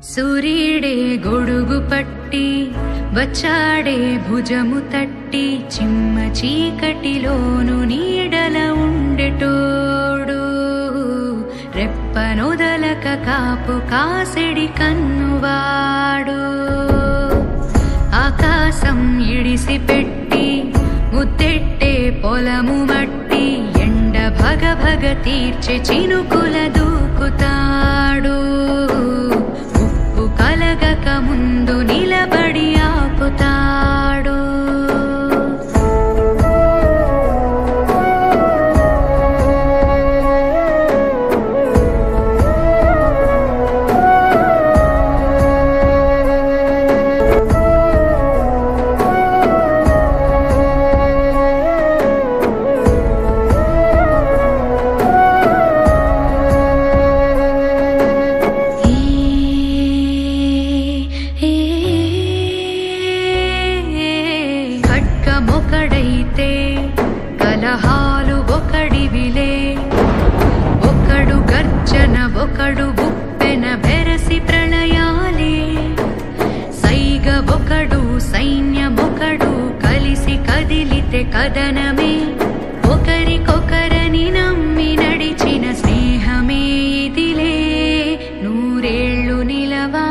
సూర్యుడే గొడుగు పట్టి వచ్చాడే భుజము తట్టి చిమ్మ చీకటిలోను నీడల ఉండెటోడు రెప్పనొదలక కాపు కాసెడి కన్నువాడు ఆకాశం ఇడిసి పెట్టి ముద్దెట్టే పొలము మట్టి ఎండ భగ భగ తీర్చే చినుకుల దూకుతాడు ఉప్పు కలగక ముందు నిలబడి ఆపుతాడు ఒకడైతే కలహాలు ఒకడివిలే ఒకడు గర్జన ఒకడు గుప్పెన బెరసి ప్రళయాలే సైగ ఒకడు సైన్యమొకడు కలిసి కదిలితే కదనమే ఒకరికొకరని నమ్మి నడిచిన స్నేహమే ఇదిలే నూరేళ్లు నిలవా